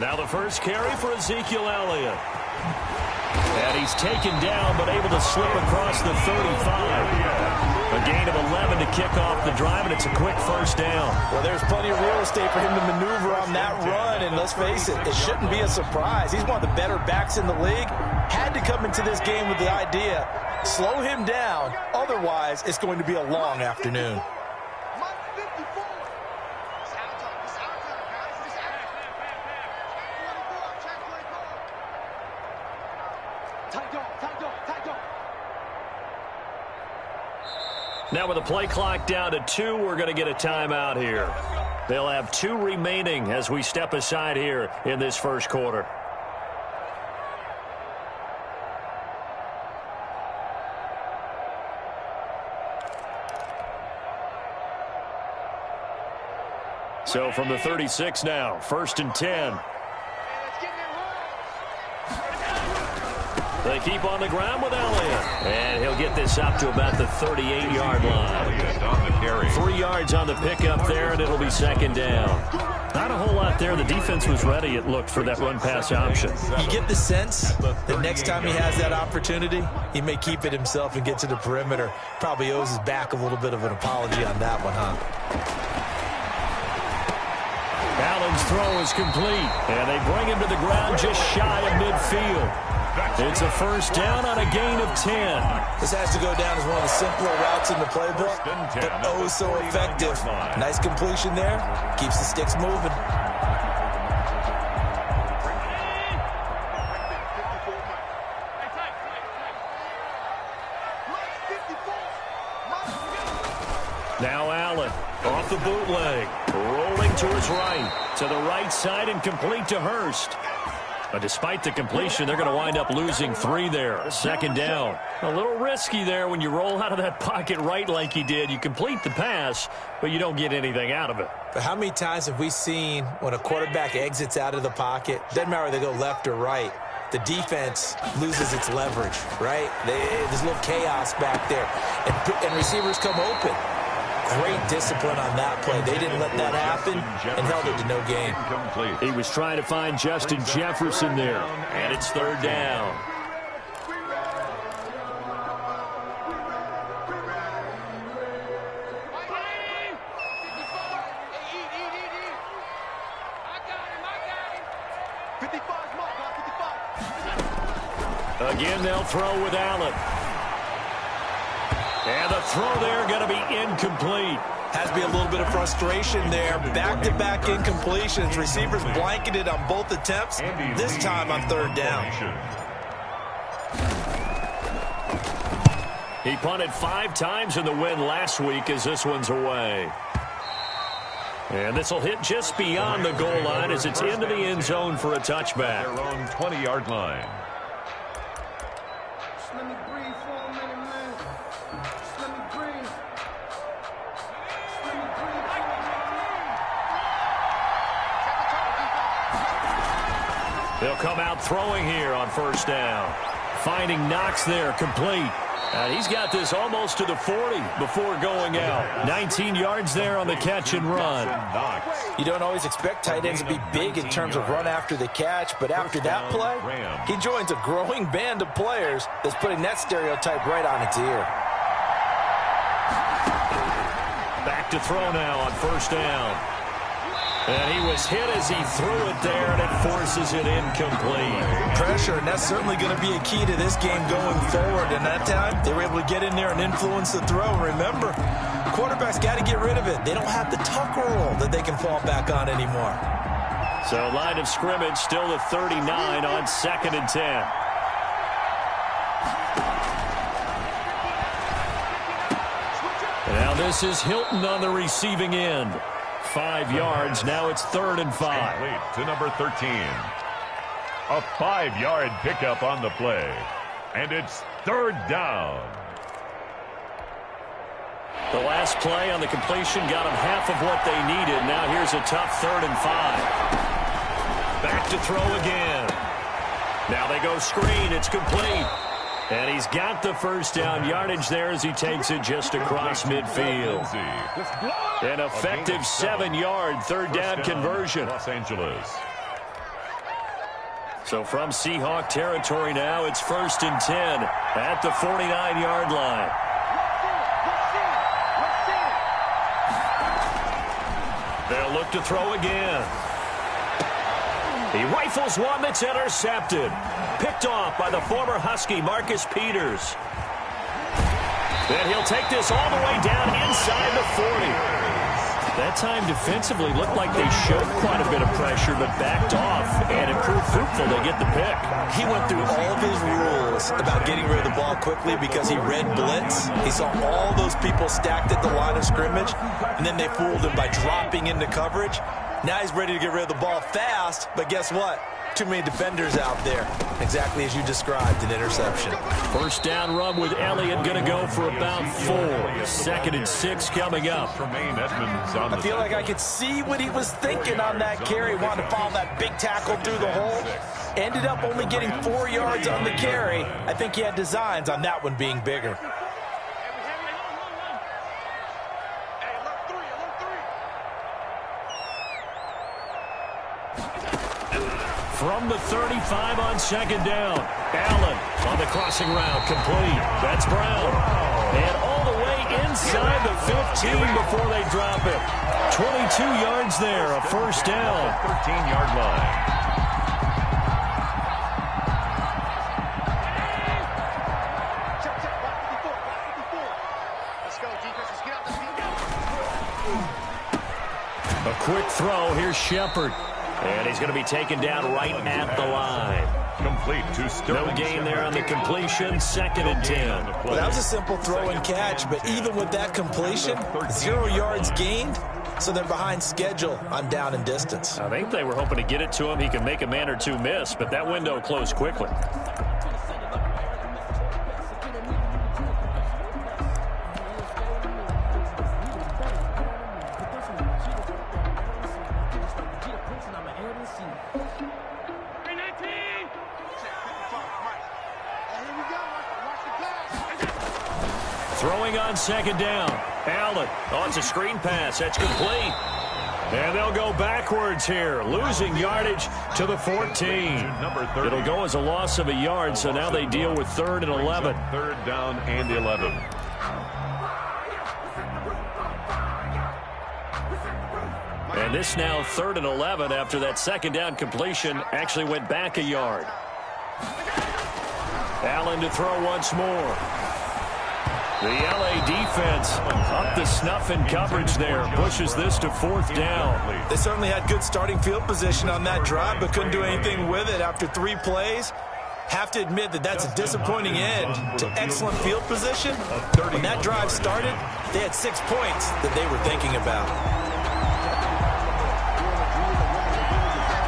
Now the first carry for Ezekiel Elliott. And he's taken down, but able to slip across the 35. A gain of 11 to kick off the drive, and it's a quick first down. Well, there's plenty of real estate for him to maneuver on that run, and let's face it, it shouldn't be a surprise. He's one of the better backs in the league. Had to come into this game with the idea, slow him down, otherwise it's going to be a long afternoon. Now with the play clock down to 2, we're going to get a timeout here. They'll have 2 remaining as we step aside here in this first quarter. So from the 36 now, 1st and 10. They keep on the ground with Elliott. And he'll get this up to about the 38-yard line. 3 yards on the pickup there, and it'll be 2nd down. Not a whole lot there. The defense was ready, it looked, for that run-pass option. You get the sense that next time he has that opportunity, he may keep it himself and get to the perimeter. Probably owes his back a little bit of an apology on that one, huh? Allen's throw is complete, and they bring him to the ground just shy of midfield. It's a first down on a gain of 10. This has to go down as one of the simpler routes in the playbook, but oh so effective. Nice completion there. Keeps the sticks moving. Now Allen off the bootleg, rolling to his right, to the right side and complete to Hurst. But despite the completion, they're going to wind up losing 3 there. 2nd down. A little risky there when you roll out of that pocket right like he did. You complete the pass, but you don't get anything out of it. But how many times have we seen when a quarterback exits out of the pocket, doesn't matter whether they go left or right, the defense loses its leverage, right? There's a little chaos back there, and receivers come open. Great discipline on that play. They didn't let that happen and held it to no gain. He was trying to find Justin Jefferson there, and it's 3rd down. Again, they'll throw with Allen. And the throw there going to be incomplete. Has to be a little bit of frustration there. Back-to-back incompletions. Receivers blanketed on both attempts. This time on 3rd down. He punted 5 times in the win last week as this one's away. And this will hit just beyond the goal line as it's into the end zone for a touchback. Their own 20-yard line. They'll come out throwing here on 1st down. Finding Knox there, complete. And he's got this almost to the 40 before going out. 19 yards there on the catch and run. You don't always expect tight ends to be big in terms of run after the catch, but after that play, he joins a growing band of players that's putting that stereotype right on its ear. Back to throw now on 1st down. And he was hit as he threw it there, and it forces it incomplete. Pressure, and that's certainly going to be a key to this game going forward. And that time, they were able to get in there and influence the throw. Remember, quarterbacks got to get rid of it. They don't have the tucker roll that they can fall back on anymore. So line of scrimmage still at 39 on 2nd and 10. Now this is Hilton on the receiving end. 5 yards. Now it's 3rd and 5. Complete to number 13. A 5-yard pickup on the play. And it's 3rd down. The last play on the completion got them half of what they needed. Now here's a tough 3rd and 5. Back to throw again. Now they go screen. It's complete. And he's got the first down yardage there as he takes it just across midfield. An effective 7-yard 3rd down conversion. Los Angeles. So from Seahawk territory now, it's 1st and 10 at the 49-yard line. They'll look to throw again. He rifles one that's intercepted. Picked off by the former Husky, Marcus Peters. Then he'll take this all the way down inside the 40. That time defensively looked like they showed quite a bit of pressure, but backed off, and it proved fruitful. They get the pick. He went through all of his rules about getting rid of the ball quickly because he read blitz. He saw all those people stacked at the line of scrimmage, and then they fooled him by dropping into coverage. Now he's ready to get rid of the ball fast, but guess what? Too many defenders out there. Exactly as you described, an interception. First down run with Elliott going to go for about 4. 2nd and 6 coming up. I feel like I could see what he was thinking on that carry. Wanted to follow that big tackle through the hole. Ended up only getting 4 yards on the carry. I think he had designs on that one being bigger. From the 35 on 2nd down. Allen on the crossing route, complete. That's Brown. And all the way inside the 15 before they drop it. 22 yards there, a first down. 13-yard line. A quick throw. Here's Shepard. And he's going to be taken down right at the line. Complete to Sterling. No gain there on the completion. 2nd and 10. Well, that was a simple throw and catch, but even with that completion, 0 yards gained, so they're behind schedule on down and distance. I think they were hoping to get it to him. He can make a man or two miss, but that window closed quickly. Throwing on 2nd down. Allen. Oh, it's a screen pass. That's complete. And they'll go backwards here, losing yardage to the 14. It'll go as a loss of a yard, so now they deal with 3rd and 11. 3rd down and 11. And this now 3rd and 11 after that 2nd down completion actually went back a yard. Allen to throw once more. The LA defense up to snuff in coverage there. Pushes this to 4th down. They certainly had good starting field position on that drive, but couldn't do anything with it after 3 plays. Have to admit that that's a disappointing end to excellent field position. When that drive started, they had 6 points that they were thinking about.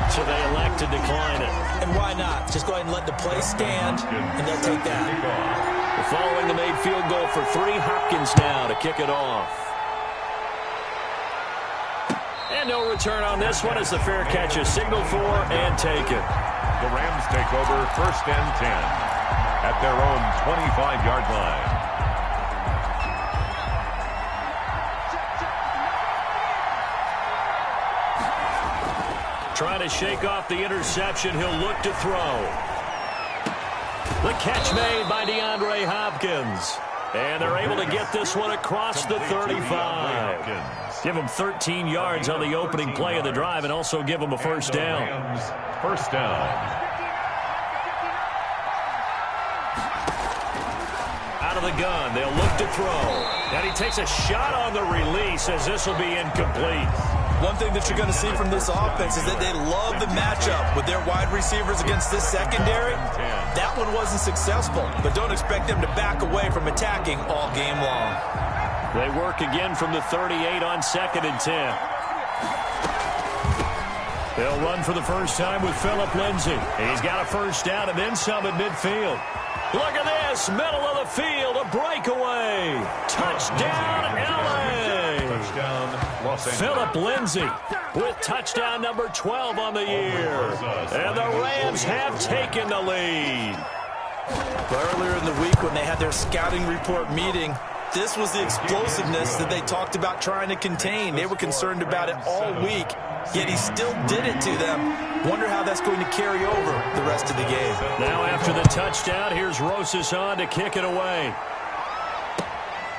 So they elect to decline it. And why not? Just go ahead and let the play stand, and they'll take that. Following the made field goal for 3, Hopkins now to kick it off. And no return on this one as the fair catch is signaled for and taken. The Rams take over 1st and 10 at their own 25-yard line. Trying to shake off the interception. He'll look to throw. The catch made by DeAndre Hopkins. And they're able to get this one across the 35. Give him 13 yards on the opening play of the drive and also give him a first down. First down. Out of the gun, they'll look to throw. And he takes a shot on the release as this will be incomplete. One thing that you're going to see from this offense is that they love the matchup with their wide receivers against this secondary. That one wasn't successful, but don't expect them to back away from attacking all game long. They work again from the 38 on 2nd and 10. They'll run for the first time with Phillip Lindsay. He's got a first down and then some at midfield. Look at this, middle of the field, a breakaway. Touchdown, LA. Touchdown, Los Angeles. Phillip Lindsay with touchdown number 12 on the year. And the Rams have taken the lead. Earlier in the week when they had their scouting report meeting, This was the explosiveness that they talked about trying to contain. They were concerned about it all week, yet he still did it to them. Wonder how that's going to carry over the rest of the game. Now after the touchdown, here's Rosas on to kick it away.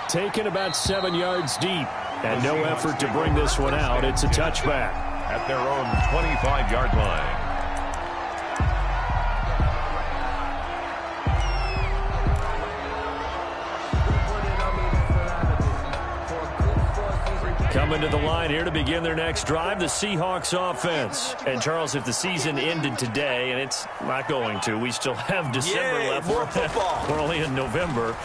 Taken about 7 yards deep, and no effort to bring this one out. It's a touchback. At their own 25-yard line. Coming to the line here to begin their next drive, the Seahawks offense. And, Charles, if the season ended today, and it's not going to, we still have December left. More football. We're only in November.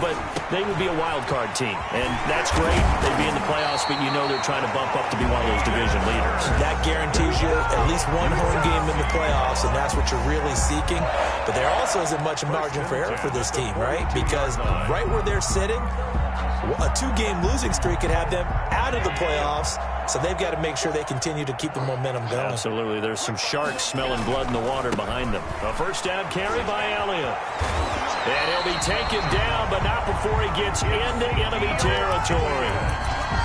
But they would be a wild card team. And that's great. They'd be in the playoffs, but you know they're trying to bump up to be one of those division leaders. That guarantees you at least one home game in the playoffs, and that's what you're really seeking. But there also isn't much margin for error for this team, right? Because right where they're sitting, a 2-game losing streak could have them out of the playoffs, so they've got to make sure they continue to keep the momentum going. Absolutely. There's some sharks smelling blood in the water behind them. A first down carry by Elliott. And he'll be taken down, but not before he gets into enemy territory.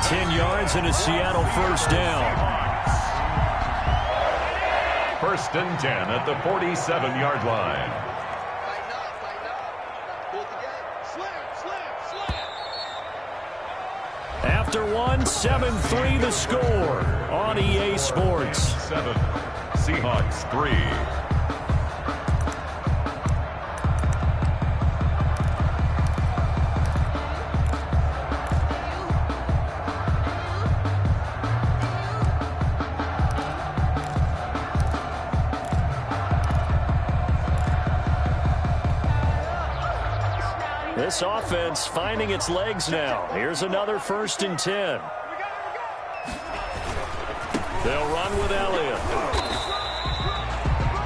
10 yards and a Seattle first down. First and 10 at the 47-yard line. After one, 7-3 the score on EA Sports. 7, Seahawks 3. This offense finding its legs now. Here's another first and 10. They'll run with Elliott.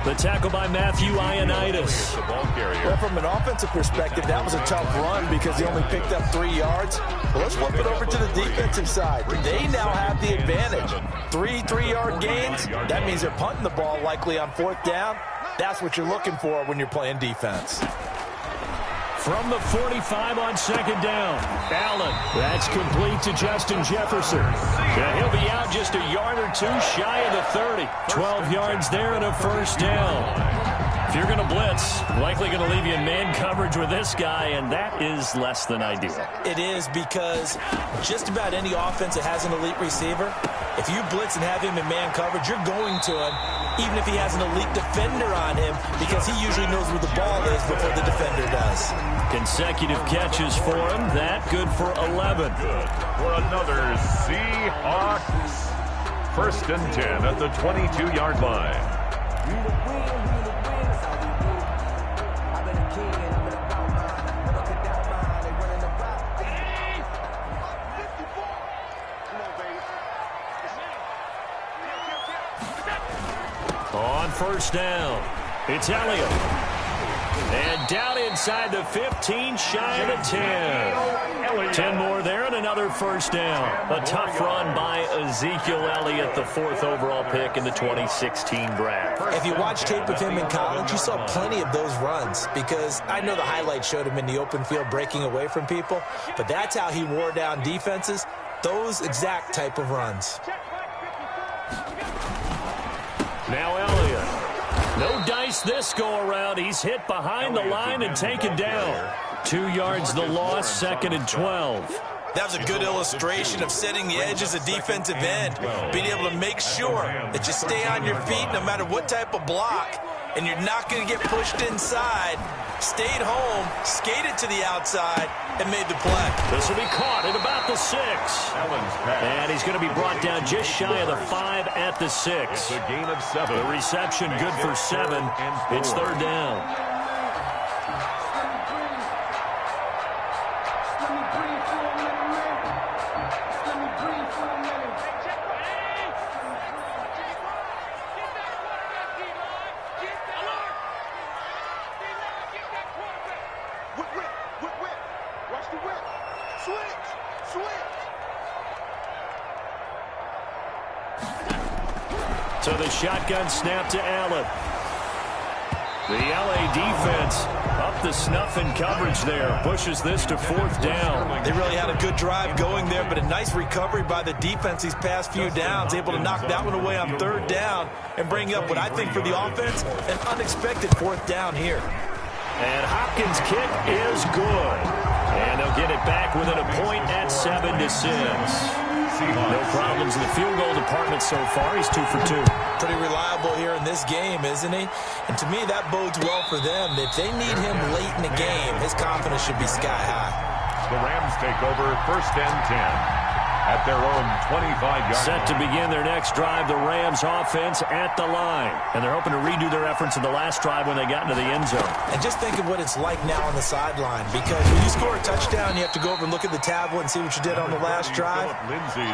The tackle by Matthew Ioannidis. Well, from an offensive perspective, that was a tough run because he only picked up 3 yards. But let's flip it over to the defensive side. They now have the advantage. 3 3-yard gains. That means they're punting the ball likely on 4th down. That's what you're looking for when you're playing defense. From the 45 on second down, Allen. That's complete to Justin Jefferson. And he'll be out just a yard or two shy of the 30. 12 yards there and a first down. If you're going to blitz, likely going to leave you in man coverage with this guy, and that is less than ideal. It is, because just about any offense that has an elite receiver, if you blitz and have him in man coverage, you're going to him, even if he has an elite defender on him, because he usually knows where the ball is before the defender does. Consecutive catches for him. That good for 11. Good for another Seahawks. First and 10 at the 22-yard line. On first down, it's Elliott. And down inside the 15, shy of the 10. 10 more there and another first down. A tough run by Ezekiel Elliott, the 4th overall pick in the 2016 draft. If you watch tape of him in college, you saw plenty of those runs, because I know the highlights showed him in the open field breaking away from people, but that's how he wore down defenses, those exact type of runs. Now Elliott. No dice this go-around. He's hit behind the line and taken down. 2 yards the loss, 2nd and 12. That was a good illustration of setting the edge as a defensive end, being able to make sure that you stay on your feet no matter what type of block, and you're not going to get pushed inside. Stayed home, skated to the outside, and made the play. This will be caught at about the 6. And he's going to be brought down just shy of the 5 at the 6. It's a gain of 7. The reception good for 7. It's 3rd down. So the shotgun snap to Allen. The LA defense up the snuff in coverage there. Pushes this to 4th down. They really had a good drive going there, but a nice recovery by the defense these past few downs. Able to knock that one away on 3rd down and bring up what I think for the offense, an unexpected 4th down here. And Hopkins' kick is good. And they'll get it back within a point at 7-6. No problems in the field goal department so far. He's 2 for 2. Pretty reliable here in this game, isn't he? And to me, that bodes well for them. If they need him late in the game, his confidence should be sky high. The Rams take over 1st and 10 at their own 25-yard line. Set to begin their next drive, the Rams offense at the line. And they're hoping to redo their efforts in the last drive when they got into the end zone. And just think of what it's like now on the sideline, because when you score a touchdown, you have to go over and look at the tablet and see what you did on the last drive.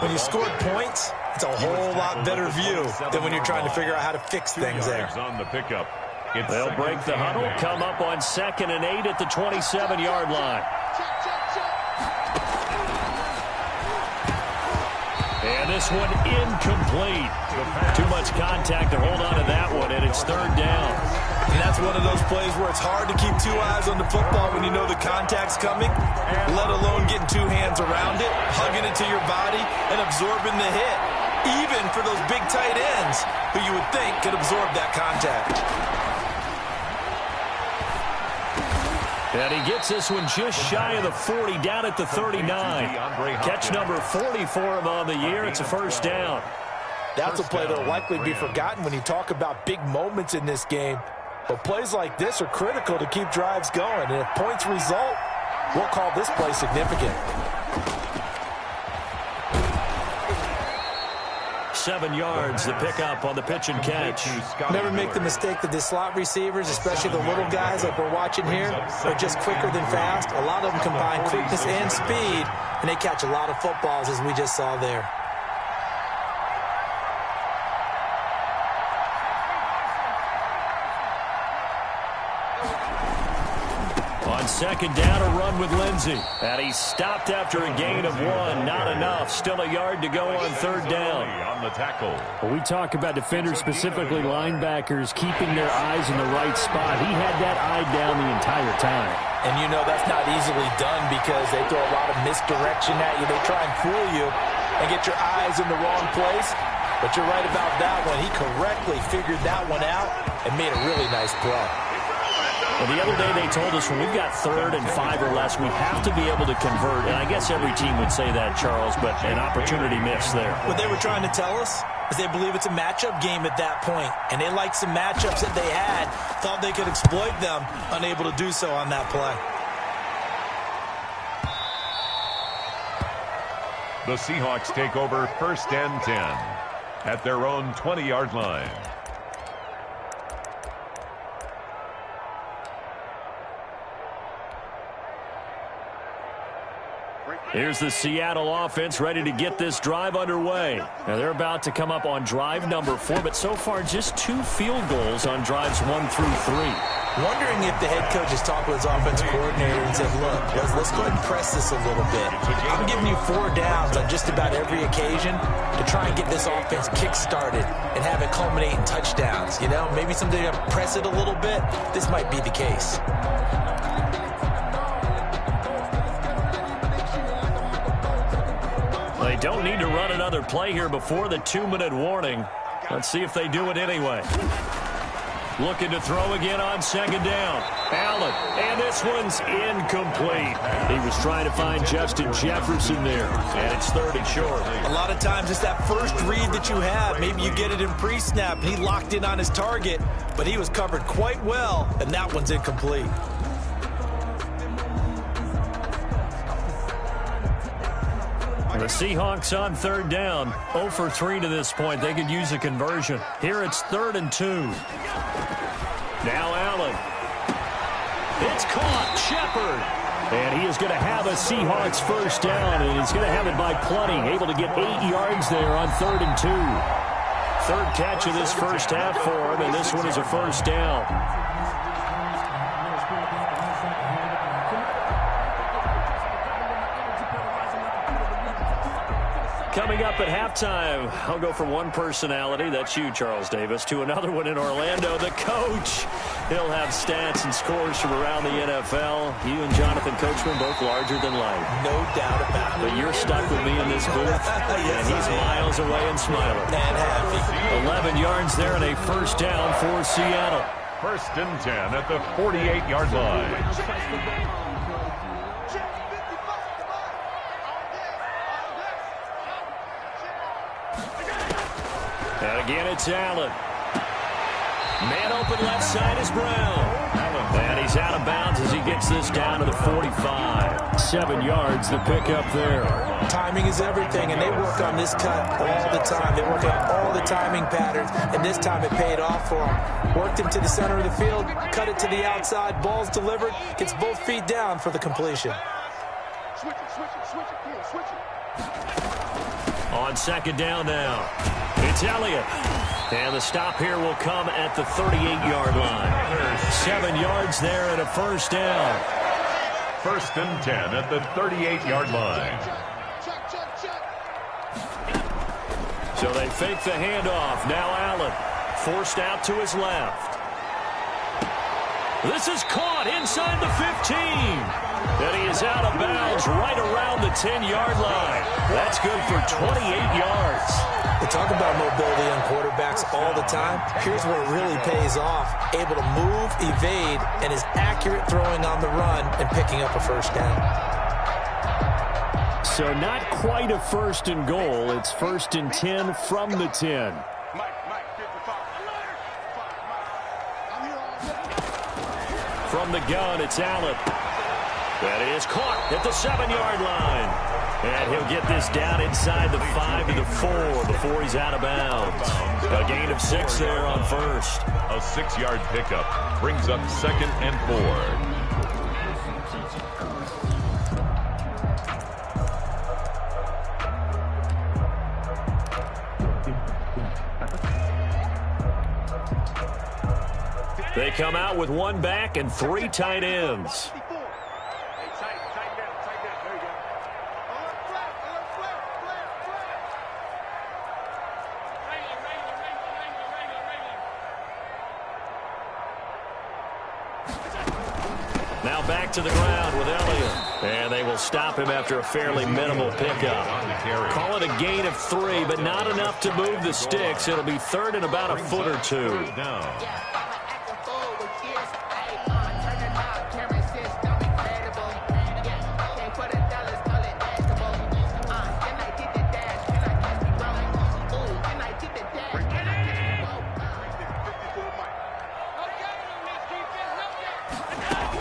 When you scored points, it's a whole lot better view than when you're trying to figure out how to fix things there. On the pickup. They'll break the huddle, come up on 2nd and 8 at the 27-yard line. And this one incomplete. Too much contact to hold on to that one, and it's 3rd down. And that's one of those plays where it's hard to keep 2 eyes on the football when you know the contact's coming, let alone getting 2 hands around it, hugging it to your body, and absorbing the hit, even for those big tight ends who you would think could absorb that contact. And he gets this one just shy of the 40, down at the 39. Catch number 44 of on the year. It's a 1st down. That's a play that will likely be forgotten when you talk about big moments in this game. But plays like this are critical to keep drives going. And if points result, we'll call this play significant. 7 yards, the pickup on the pitch and catch. Never make the mistake that the slot receivers, especially the little guys like we're watching here, are just quicker than fast. A lot of them combine quickness and speed, and they catch a lot of footballs, as we just saw there. On 2nd down, a run with Lindsey. And he stopped after a gain of 1. Not enough. Still a yard to go on 3rd down. On the tackle. Well, we talk about defenders, specifically linebackers, keeping their eyes in the right spot. He had that eye down the entire time. And you know that's not easily done because they throw a lot of misdirection at you. They try and fool you and get your eyes in the wrong place. But you're right about that one. He correctly figured that one out and made a really nice play. Well, the other day they told us when we've got 3rd and 5 or less, we have to be able to convert. And I guess every team would say that, Charles, but an opportunity missed there. What they were trying to tell us is they believe it's a matchup game at that point. And they liked some matchups that they had, thought they could exploit them, unable to do so on that play. The Seahawks take over 1st and 10 at their own 20-yard line. Here's the Seattle offense ready to get this drive underway. Now they're about to come up on drive number 4, but so far just 2 field goals on drives 1 through 3. Wondering if the head coach has talked with his offensive coordinator and said, look, let's go ahead and press this a little bit. I'm giving you 4 downs on just about every occasion to try and get this offense kick-started and have it culminate in touchdowns. You know, maybe someday to press it a little bit. This might be the case. They don't need to run another play here before the 2-minute warning. Let's see if they do it anyway. Looking to throw again on 2nd down. Allen, and this one's incomplete. He was trying to find Justin Jefferson there, and it's 3rd and short. A lot of times it's that first read that you have. Maybe you get it in pre-snap, and he locked in on his target, but he was covered quite well, and that one's incomplete. The Seahawks on 3rd down, 0 for 3 to this point. They could use a conversion. Here it's 3rd and 2. Now Allen. It's caught. Shepard. And he is going to have a Seahawks 1st down, and he's going to have it by plenty. Able to get 8 yards there on 3rd and 2. 3rd catch of this first half for him, and this one is a 1st down. Coming up at halftime, I'll go from one personality, that's you, Charles Davis, to another one in Orlando, the coach. He'll have stats and scores from around the NFL. You and Jonathan Coachman both larger than life. No doubt about it. But you're stuck with me in this booth, Yes, and he's miles away and smiling. And happy. 11 yards there and a first down for Seattle. 1st and 10 at the 48-yard line. And again, it's Allen. Man open left side is Brown. And he's out of bounds as he gets this down to the 45. 7 yards, the pickup there. Timing is everything, and they work on this cut all the time. They work on all the timing patterns, and this time it paid off for him. Worked him to the center of the field, cut it to the outside, ball's delivered, gets both feet down for the completion. On 2nd down now, it's Elliott. And the stop here will come at the 38-yard line. 7 yards there and a first down. 1st and 10 at the 38-yard line. So they fake the handoff. Now Allen forced out to his left. This is caught inside the 15. And he is out of bounds right around the 10-yard line. That's good for 28 yards. We talk about mobility on quarterbacks all the time. Here's where it really pays off. Able to move, evade, and is accurate throwing on the run and picking up a first down. So not quite a 1st and goal. It's 1st and 10 from the 10. From the gun, it's Allen. That is caught at the 7-yard line. And he'll get this down inside the 5 to the 4 before he's out of bounds. A gain of 6 there on first. A 6-yard pickup brings up 2nd and 4. They come out with 1 back and 3 tight ends. Now back to the ground with Elliott. And they will stop him after a fairly minimal pickup. Call it a gain of 3, but not enough to move the sticks. It'll be 3rd and about a foot or 2.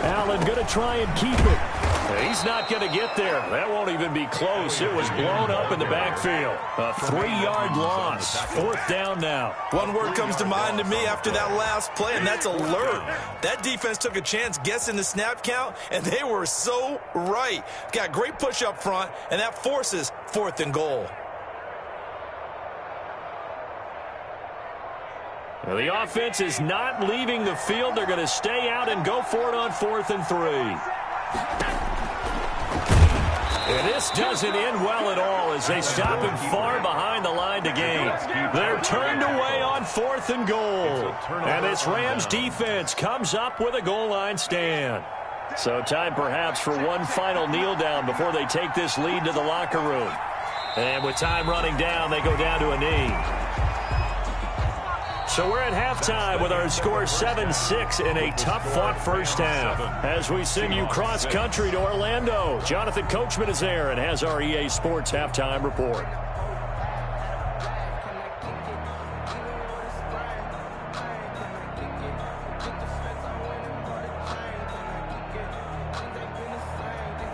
Allen going to try and keep it. He's not going to get there. That won't even be close. It was blown up in the backfield. A 3-yard loss. 4th down now. One word comes to mind to me after that last play, and that's alert. That defense took a chance guessing the snap count, and they were so right. Got great push up front, and that forces 4th and goal. Well, the offense is not leaving the field. They're going to stay out and go for it on 4th and 3. And this doesn't end well at all as they stop him far behind the line to gain. They're turned away on 4th and goal. And this Rams defense comes up with a goal line stand. So time perhaps for one final kneel down before they take this lead to the locker room. And with time running down, they go down to a knee. So we're at halftime with our score 7-6 in a tough-fought first half. As we send you cross-country to Orlando, Jonathan Coachman is there and has our EA Sports halftime report.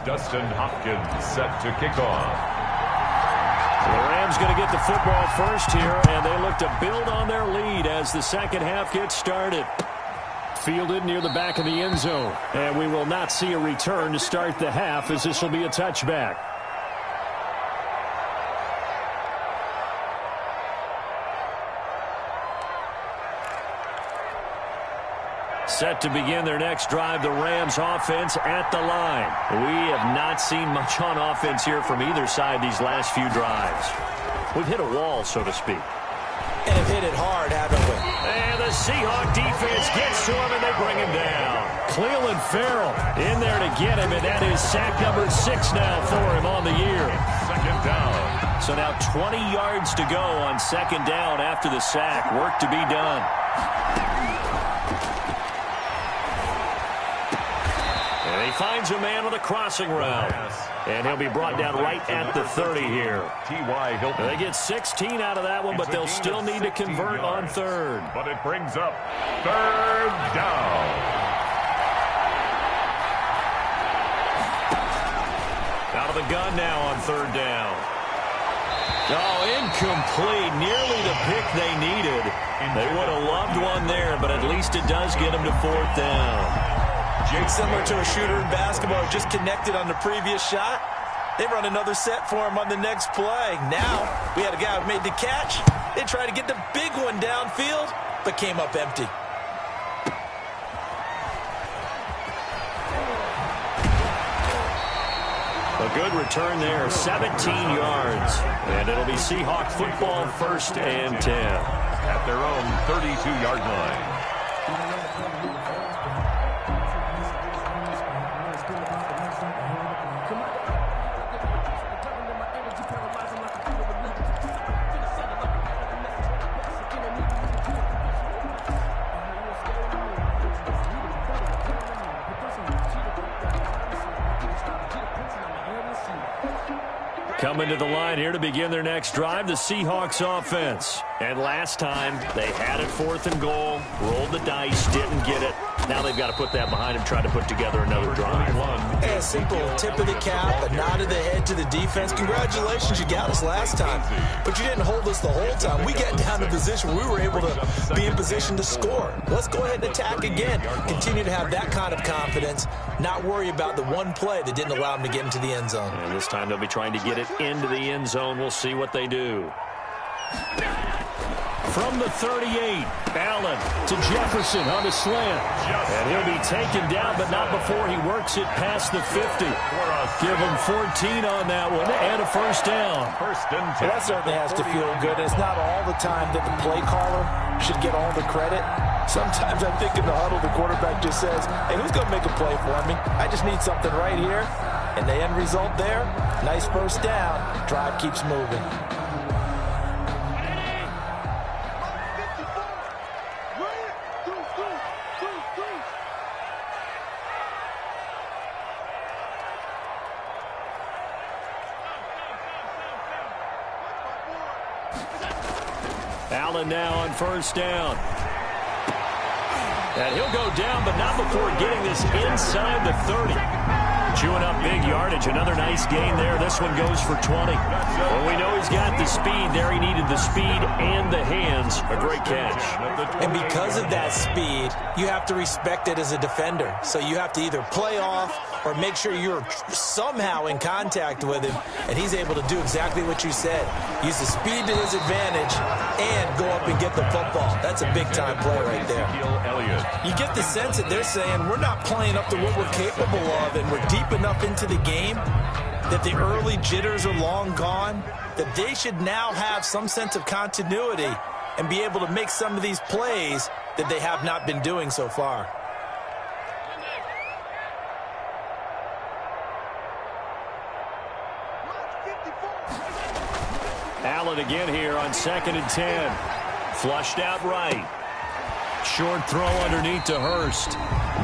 Dustin Hopkins set to kick off. The Rams going to get the football first here, and they look to build on their lead as the second half gets started. Fielded near the back of the end zone, and we will not see a return to start the half as this will be a touchback. Set to begin their next drive, the Rams offense at the line. We have not seen much on offense here from either side these last few drives. We've hit a wall, so to speak. And have hit it hard, haven't we? And the Seahawk defense gets to him, and they to bring him down. Cleveland Farrell in there to get him, and that is sack number 6 now for him on the year. Second down. So now 20 yards to go on second down after the sack. Work to be done. And he finds a man with a crossing route. And he'll be brought down right at the 30 here. T.Y. Hilton. They get 16 out of that one, but they'll still need to convert on third. But it brings up third down. Out of the gun now on third down. Oh, incomplete. Nearly the pick they needed. They would have loved one there, but at least it does get them to fourth down. Similar to a shooter in basketball, just connected on the previous shot. They run another set for him on the next play. Now, we had a guy who made the catch. They tried to get the big one downfield, but came up empty. A good return there, 17 yards. And it'll be Seahawk football, 1st and 10. At their own 32-yard line. Coming to the line here to begin their next drive, the Seahawks offense. And last time, they had it 4th and goal, rolled the dice, didn't get it. Now they've got to put that behind them, try to put together another drive. A simple tip of the cap, a nod of the head to the defense. Congratulations, you got us last time. But you didn't hold us the whole time. We got down to position where we were able to be in position to score. Let's go ahead and attack again. Continue to have that kind of confidence, not worry about the one play that didn't allow them to get into the end zone. And this time they'll be trying to get it into the end zone. We'll see what they do. From the 38, Allen to Jefferson on the slant. And he'll be taken down, but not before he works it past the 50. Give him 14 on that one and a first down. Well, that certainly has to feel good. It's not all the time that the play caller should get all the credit. Sometimes I think in the huddle, the quarterback just says, hey, who's going to make a play for me? I just need something right here. And the end result there, nice first down. Drive keeps moving. Allen now on first down. And he'll go down, but not before getting this inside the 30. Chewing up big yardage. Another nice gain there. This one goes for 20. Well, we know he's got the speed there. He needed the speed and the hands. A great catch. And because of that speed, you have to respect it as a defender. So you have to either play off or make sure you're somehow in contact with him, and he's able to do exactly what you said. Use the speed to his advantage and go up and get the football. That's a big-time play right there. You get the sense that they're saying we're not playing up to what we're capable of, and we're deep enough into the game that the early jitters are long gone, that they should now have some sense of continuity and be able to make some of these plays that they have not been doing so far. Allen again here on 2nd and 10. Flushed out right. Short throw underneath to Hurst.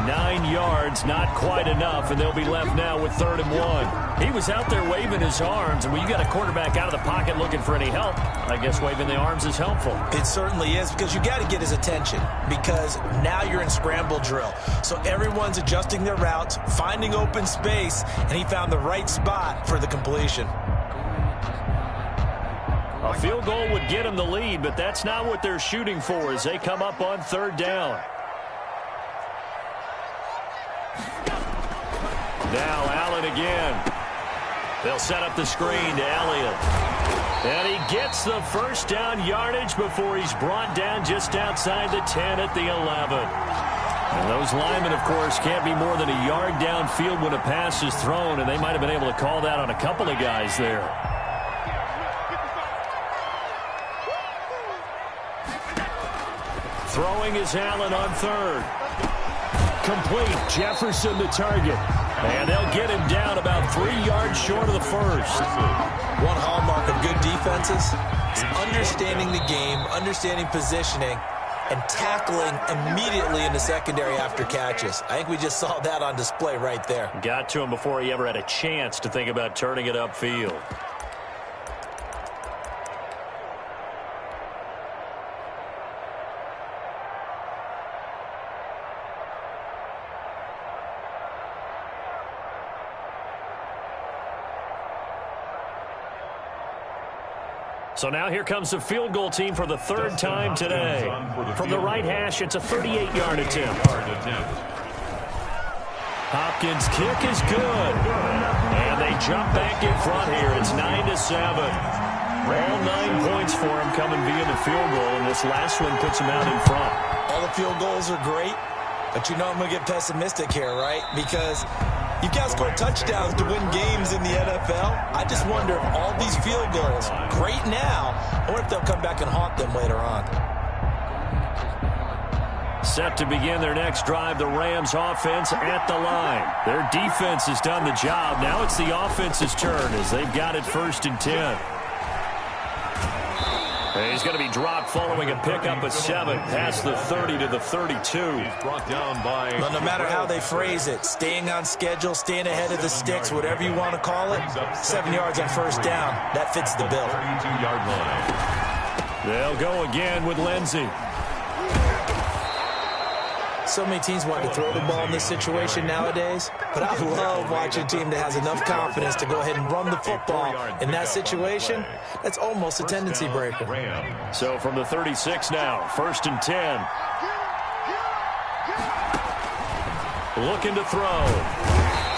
9 yards, not quite enough, and they'll be left now with 3rd and 1. He was out there waving his arms, and when you got a quarterback out of the pocket looking for any help, I guess waving the arms is helpful. It certainly is, because you got to get his attention, because now you're in scramble drill. So everyone's adjusting their routes, finding open space, and he found the right spot for the completion. A field goal would get them the lead, but that's not what they're shooting for as they come up on 3rd down. Now Allen again. They'll set up the screen to Elliott. And he gets the first down yardage before he's brought down just outside the 10 at the 11. And those linemen, of course, can't be more than a yard downfield when a pass is thrown, and they might have been able to call that on a couple of guys there. Throwing is Allen on 3rd. Complete. Jefferson the target. And they'll get him down about 3 yards short of the first. One hallmark of good defenses is understanding the game, understanding positioning, and tackling immediately in the secondary after catches. I think we just saw that on display right there. Got to him before he ever had a chance to think about turning it upfield. So now here comes the field goal team for the third time today. From the right hash, it's a 38-yard attempt. Hopkins' kick is good. And they jump back in front here. It's 9-7. All 9 points for him coming via the field goal, and this last one puts him out in front. All the field goals are great, but you know I'm going to get pessimistic here, right? Because you've got to score touchdowns to win games in the NFL. I just wonder if all these field goals, great now, I wonder if they'll come back and haunt them later on. Set to begin their next drive, the Rams offense at the line. Their defense has done the job. Now it's the offense's turn as they've got it 1st and 10. He's going to be dropped following a pickup of 7 past the 30 to the 32. He's brought down by... Well, no matter how they phrase it, staying on schedule, staying ahead of the sticks, whatever you want to call it, 7 yards on 1st down, that fits the bill. 32-yard line. They'll go again with Lindsey. So many teams want to throw the ball in this situation nowadays, but I love watching a team that has enough confidence to go ahead and run the football in that situation. That's almost a tendency breaker. So from the 36 now, 1st and 10. Looking to throw.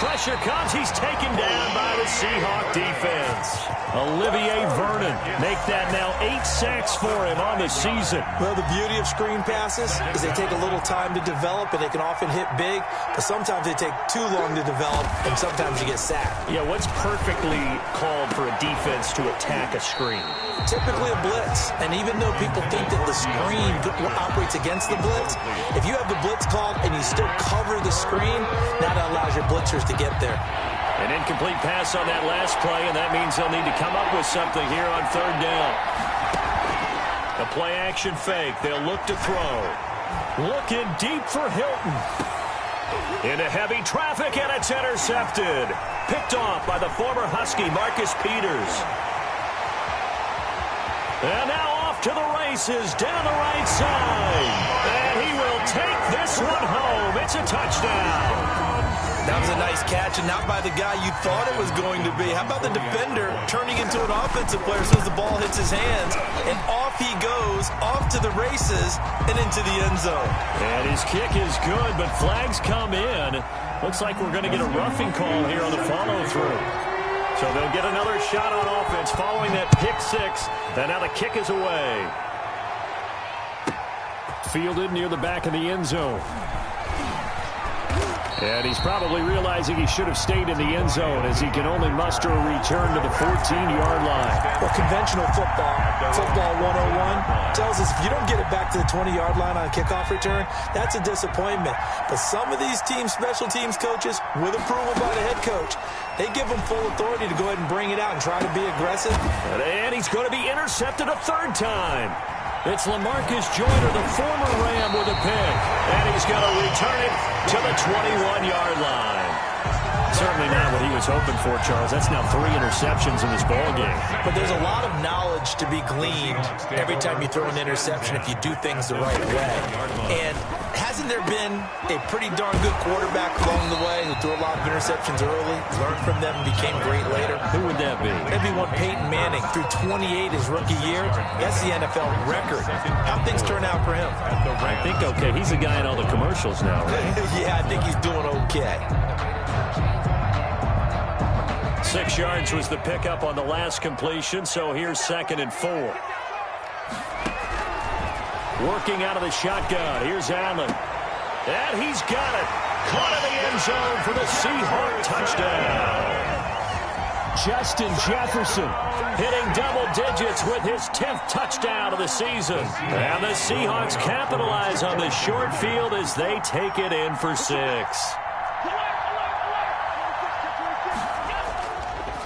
Pressure comes. He's taken down by the Seahawk defense. Olivier Vernon make that now 8 sacks for him on the season. Well, the beauty of screen passes is they take a little time to develop, and they can often hit big, but sometimes they take too long to develop, and sometimes you get sacked. Yeah, what's perfectly called for a defense to attack a screen? Typically a blitz, and even though people think that the screen operates against the blitz, if you have the blitz called and you still cover the screen, that allows your blitzers to get there. An incomplete pass on that last play, and that means they'll need to come up with something here on 3rd down. A play-action fake. They'll look to throw. Looking deep for Hilton. Into heavy traffic, and it's intercepted. Picked off by the former Husky, Marcus Peters. And now off to the races down the right side. And he will take this one home. It's a touchdown. That was a nice catch, and not by the guy you thought it was going to be. How about the defender turning into an offensive player as soon as the ball hits his hands, and off he goes, off to the races, and into the end zone. And his kick is good, but flags come in. Looks like we're going to get a roughing call here on the follow-through. So they'll get another shot on offense following that pick 6, and now the kick is away. Fielded near the back of the end zone. And he's probably realizing he should have stayed in the end zone as he can only muster a return to the 14-yard line. Well, conventional football 101, tells us if you don't get it back to the 20-yard line on a kickoff return, that's a disappointment. But some of these teams, special teams coaches, with approval by the head coach, they give them full authority to go ahead and bring it out and try to be aggressive. And he's going to be intercepted a 3rd time. It's LaMarcus Joyner, the former Ram, with a pick. And he's going to return it to the 21-yard line. Certainly not what he was hoping for, Charles. That's now 3 interceptions in this ballgame. But there's a lot of knowledge to be gleaned every time you throw an interception if you do things the right way. And hasn't there been a pretty darn good quarterback along the way who threw a lot of interceptions early, learned from them, and became great later? Who would that be? That'd be one Peyton Manning. Threw 28 his rookie year. That's the NFL record. How things turn out for him? I think okay. He's the guy in all the commercials now, right? Yeah, I think he's doing okay. 6 yards was the pickup on the last completion, so here's 2nd and 4. Working out of the shotgun. Here's Allen. And he's got it. Caught in the end zone for the Seahawk touchdown. Justin Jefferson hitting double digits with his 10th touchdown of the season. And the Seahawks capitalize on this short field as they take it in for 6.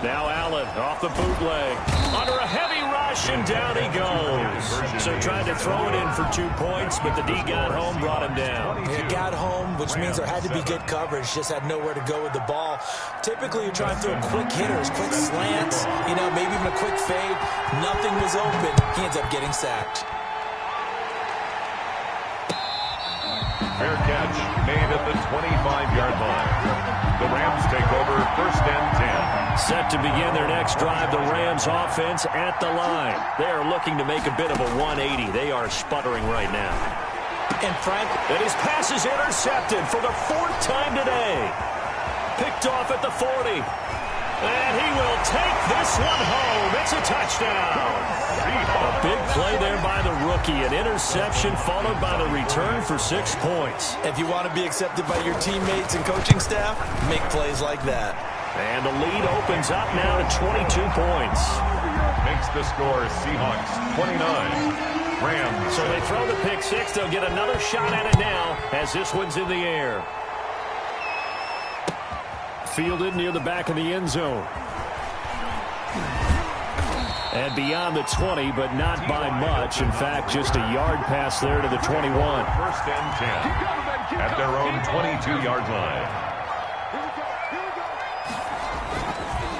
Now Allen off the bootleg. Under a heavy rush, and down he goes. So tried to throw it in for 2 points, but the D got home, brought him down. He got home, which means there had to be good coverage. Just had nowhere to go with the ball. Typically, you're trying to throw quick hitters, quick slants, maybe even a quick fade. Nothing was open. He ends up getting sacked. Fair catch made at the 25-yard line. The Rams take over 1st and 10. Set to begin their next drive, the Rams offense at the line. They are looking to make a bit of a 180. They are sputtering right now. And Frank, and his pass is intercepted for the 4th time today. Picked off at the 40. And he will take this one home. It's a touchdown. A big play there by the rookie. An interception followed by the return for 6 points. If you want to be accepted by your teammates and coaching staff, make plays like that. And the lead opens up now to 22 points. Makes the score Seahawks 29. Rams. So they throw the pick 6. They'll get another shot at it now as this one's in the air. Fielded near the back of the end zone. And beyond the 20, but not by much. In fact, just a yard pass there to the 21. 1st and 10 at their own 22-yard line.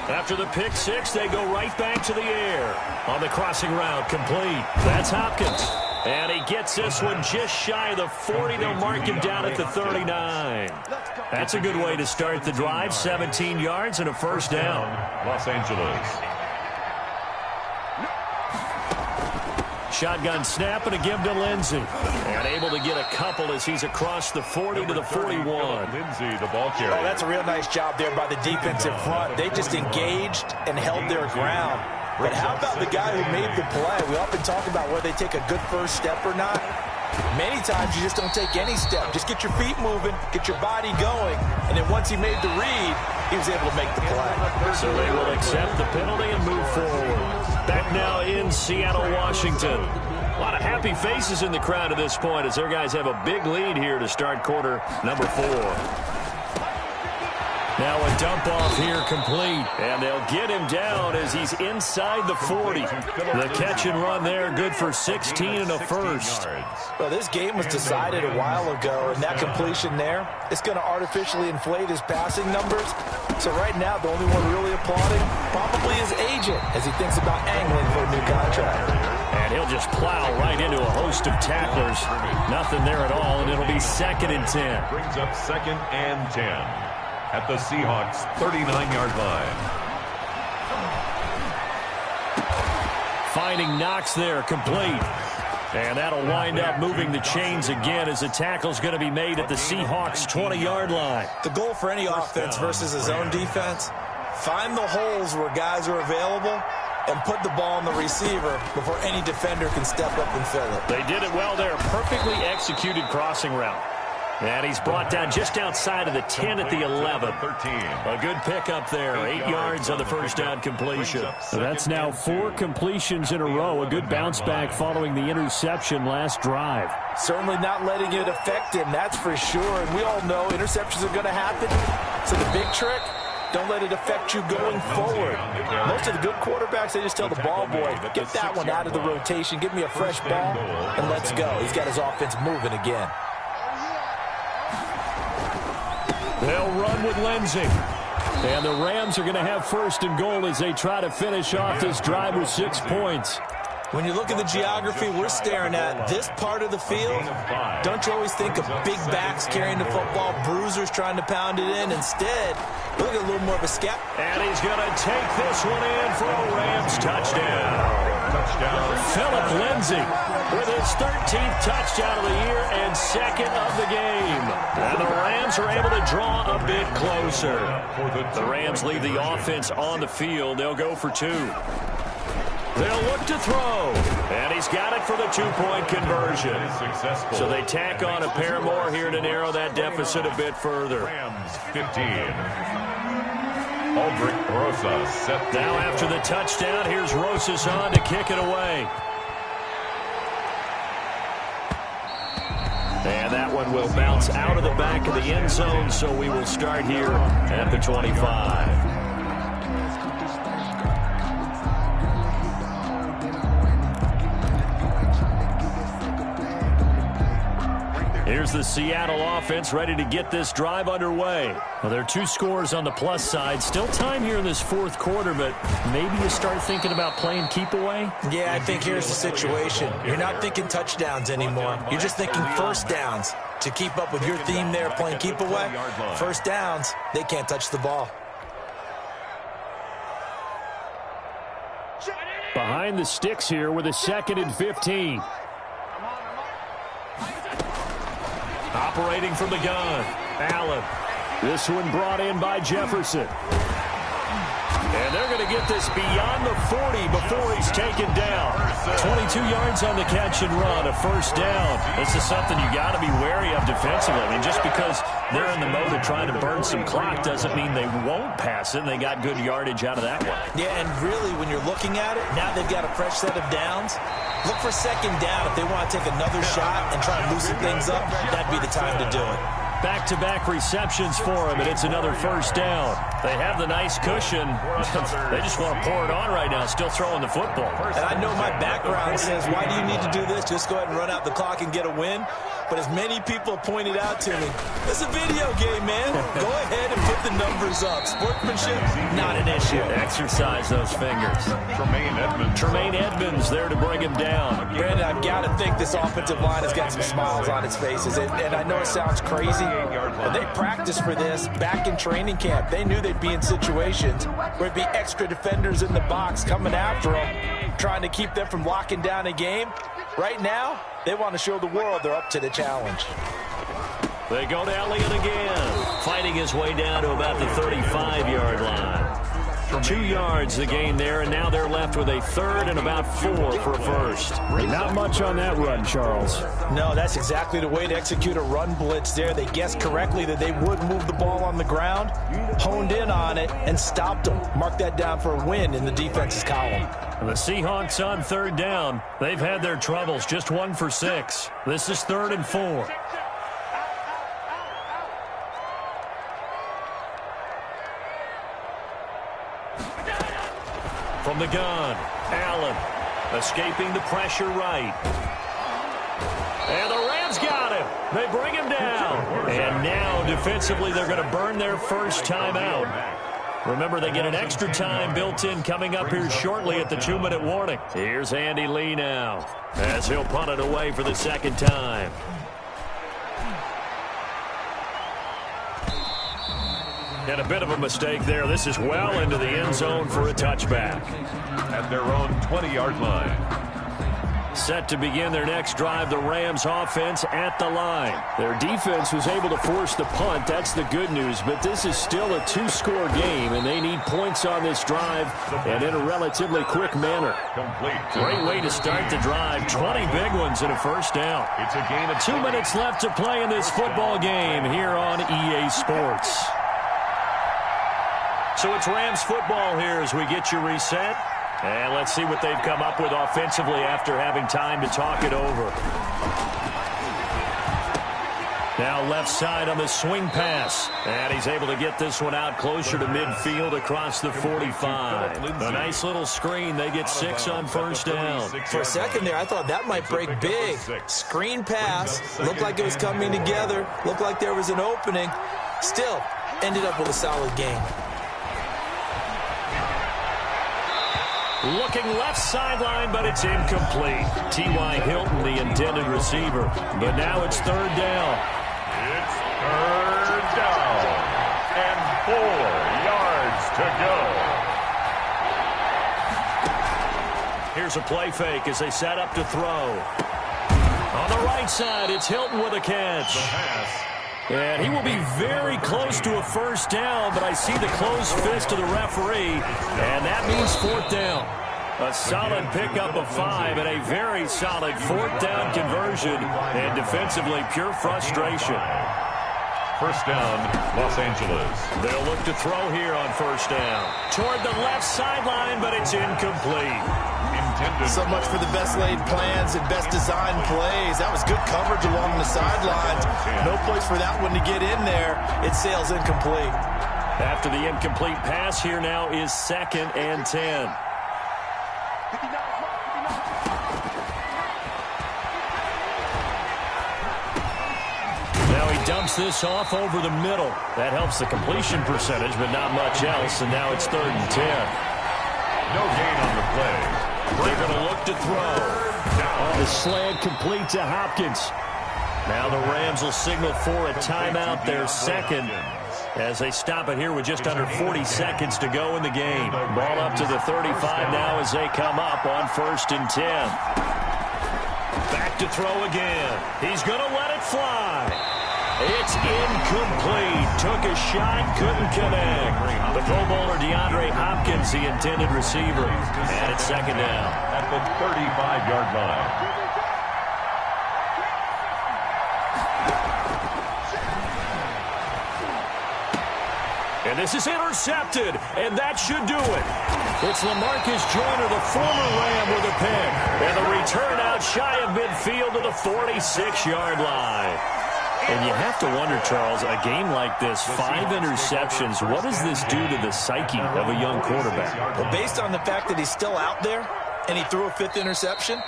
After the pick 6, they go right back to the air. On the crossing route, complete. That's Hopkins. And he gets this one just shy of the 40. They'll mark him down at the 39. That's a good way to start the drive. 17 yards and a 1st down. Los Angeles. Shotgun snap and a give to Lindsey. And able to get a couple as he's across the 40 to the 41. Lindsey, the ball carrier. Oh, that's a real nice job there by the defensive front. They just engaged and held their ground. But how about the guy who made the play? We often talk about whether they take a good first step or not. Many times you just don't take any step. Just get your feet moving, get your body going, and then once he made the read, he was able to make the play. So they will accept the penalty and move forward. Back now in Seattle, Washington. A lot of happy faces in the crowd at this point as their guys have a big lead here to start quarter number 4. Now a dump off here complete. And they'll get him down as he's inside the 40. The catch and run there, good for 16 and a 1st. Well, this game was decided a while ago, and that completion there, it's going to artificially inflate his passing numbers. So right now, the only one really applauding probably his agent as he thinks about angling for a new contract. And he'll just plow right into a host of tacklers. Nothing there at all, and it'll be 2nd and 10. Brings up 2nd and 10. At the Seahawks 39-yard line. Finding Knox there, complete. And that'll wind up moving the chains again as the tackle's going to be made at the Seahawks 20-yard line. The goal for any offense versus his own defense, find the holes where guys are available and put the ball on the receiver before any defender can step up and fill it. They did it well there. Perfectly executed crossing route. And he's brought down just outside of the 10 at the 11. 13. A good pickup there. 8 yards on the 1st down completion. So that's now 4 completions in a row. A good bounce back following the interception last drive. Certainly not letting it affect him, that's for sure. And we all know interceptions are going to happen. So the big trick, don't let it affect you going forward. Most of the good quarterbacks, they just tell the ball boy, get that one out of the rotation, give me a fresh ball, and let's go. He's got his offense moving again. They'll run with Lindsey. And the Rams are going to have 1st and goal as they try to finish off this drive with 6 points. When you look at the geography we're staring at, this part of the field, don't you always think of big backs carrying the football, bruisers trying to pound it in? Instead, look at a little more of a scat. And he's going to take this one in for a Rams touchdown. Phillip Lindsay with his 13th touchdown of the year and 2nd of the game. And the Rams are able to draw a bit closer. The Rams leave the offense on the field. They'll go for 2. They'll look to throw. And he's got it for the 2-point conversion. So they tack on a pair more here to narrow that deficit a bit further. Rams 15. Aldrich Rosas set. Now after the touchdown, here's Rosas on to kick it away. And that one will bounce out of the back of the end zone, so we will start here at the 25. Here's the Seattle offense ready to get this drive underway. Well, there are 2 scores on the plus side. Still time here in this fourth quarter, but maybe you start thinking about playing keep away? Yeah, I think here's the situation. You're not thinking touchdowns anymore. You're just thinking first downs. To keep up with your theme there, playing keep away, first downs, they can't touch the ball. Behind the sticks here with a 2nd and 15. Operating from the gun, Allen. This one brought in by Jefferson. And they're going to get this beyond the 40 before he's taken down. 22 yards on the catch and run, a first down. This is something you got to be wary of defensively. I mean, just because they're in the mode of trying to burn some clock doesn't mean they won't pass it. And they got good yardage out of that one. Yeah, and really, when you're looking at it, now they've got a fresh set of downs. Look for second down. If they want to take another shot and try and loosen things up, that'd be the time to do it. Back-to-back receptions for him, and it's another first down. They have the nice cushion. They just want to pour it on right now, still throwing the football. And I know my background says, why do you need to do this? Just go ahead and run out the clock and get a win. But as many people pointed out to me, it's a video game, man. Go ahead and put the numbers up. Sportsmanship, not an issue. Exercise those fingers. Tremaine Edmonds there to bring him down. Brandon, I've got to think this offensive line has got some smiles on its faces. And I know it sounds crazy, but they practiced for this back in training camp. They knew they'd be in situations where there'd be extra defenders in the box coming after them, trying to keep them from locking down a game. Right now, they want to show the world they're up to the challenge. They go to Elliott again, fighting his way down to about the 35-yard line. 2 yards the gain there, and now they're left with a 3rd and about 4 for a first. Not much on that run, Charles. No, that's exactly the way to execute a run blitz there. They guessed correctly that they would move the ball on the ground, honed in on it, and stopped them. Mark that down for a win in the defense's column. And the Seahawks on 3rd down. They've had their troubles, just 1 for 6. This is 3rd and 4. From the gun, Allen escaping the pressure right. And the Rams got him. They bring him down. And now defensively they're going to burn their first timeout. Remember, they get an extra time built in coming up here shortly at the 2-minute warning. Here's Andy Lee now as he'll punt it away for the 2nd time. And a bit of a mistake there. This is well into the end zone for a touchback. At their own 20-yard line. Set to begin their next drive, the Rams offense at the line. Their defense was able to force the punt. That's the good news. But this is still a 2-score game, and they need points on this drive and in a relatively quick manner. Great way to start the drive. 20 big ones and a first down. It's a gain of 2 minutes left to play in this football game here on EA Sports. So it's Rams football here as we get you reset. And let's see what they've come up with offensively after having time to talk it over. Now left side on the swing pass. And he's able to get this one out closer to midfield across the 45. A nice little screen. They get 6 on first down. For a second there, I thought that might break big. Screen pass. Looked like it was coming together. Looked like there was an opening. Still, ended up with a solid game. Looking left sideline, but it's incomplete. T.Y. Hilton, the intended receiver. But now it's 3rd down. It's 3rd down. And 4 yards to go. Here's a play fake as they set up to throw. On the right side, it's Hilton with a catch. The pass. And he will be very close to a first down, but I see the closed fist of the referee, and that means 4th down. A solid pickup of 5 and a very solid 4th down conversion, and defensively pure frustration. First down, Los Angeles. They'll look to throw here on first down. Toward the left sideline, but it's incomplete. So much for the best laid plans and best designed plays. That was good coverage along the sidelines. No place for that one to get in there. It sails incomplete. After the incomplete pass, here now is 2nd and 10. Now he dumps this off over the middle. That helps the completion percentage, but not much else, and now it's 3rd and 10. No gain on the play. They're going to look to throw. The slant complete to Hopkins. Now the Rams will signal for a timeout, their second, as they stop it here with just under 40 seconds to go in the game. Ball up to the 35 now as they come up on 1st and 10. Back to throw again. He's going to let it fly. It's incomplete. Took a shot, couldn't connect. The Pro Bowler DeAndre Hopkins, the intended receiver. And it's 2nd down. At the 35-yard line. And this is intercepted, and that should do it. It's LaMarcus Joyner, the former Ram, with a pick. And the return out shy of midfield to the 46-yard line. And you have to wonder, Charles, a game like this, 5 interceptions, what does this do to the psyche of a young quarterback? Well, based on the fact that he's still out there and he threw a 5th interception,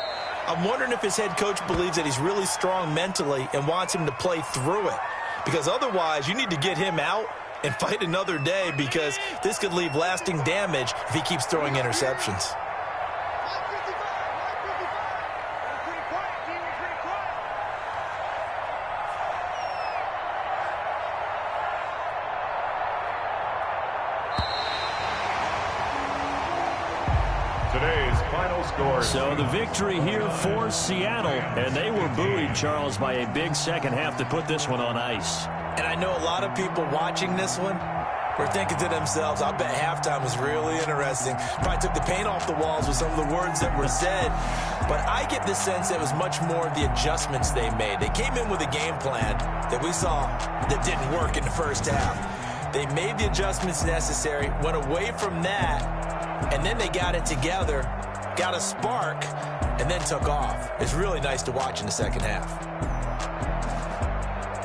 I'm wondering if his head coach believes that he's really strong mentally and wants him to play through it. Because otherwise, you need to get him out and fight another day, because this could leave lasting damage if he keeps throwing interceptions. Today's final score. So the victory here for Seattle, and they were buoyed, Charles, by a big second half to put this one on ice. And I know a lot of people watching this one were thinking to themselves, I bet halftime was really interesting. Probably took the paint off the walls with some of the words that were said. But I get the sense that it was much more of the adjustments they made. They came in with a game plan that we saw that didn't work in the first half. They made the adjustments necessary, went away from that, and then they got it together, got a spark, and then took off. It's really nice to watch in the second half.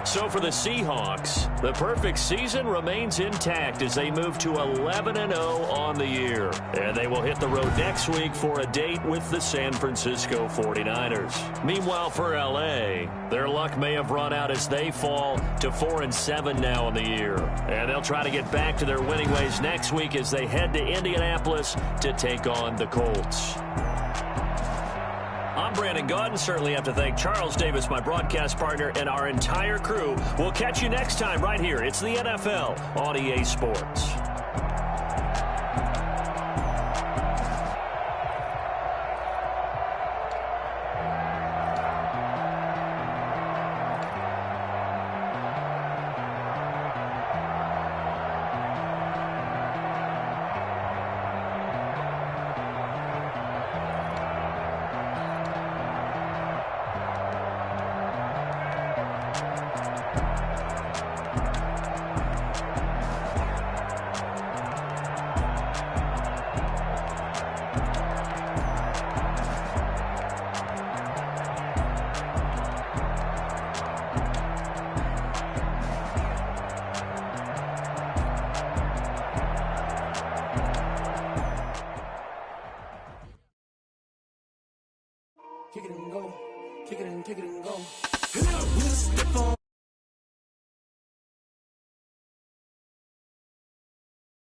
So for the Seahawks, the perfect season remains intact as they move to 11-0 on the year. And they will hit the road next week for a date with the San Francisco 49ers. Meanwhile, for L.A., their luck may have run out as they fall to 4-7 now in the year. And they'll try to get back to their winning ways next week as they head to Indianapolis to take on the Colts. I'm Brandon Gaudin. Certainly have to thank Charles Davis, my broadcast partner, and our entire crew. We'll catch you next time right here. It's the NFL on EA Sports. Kick it and go. Kick it and go. We just step on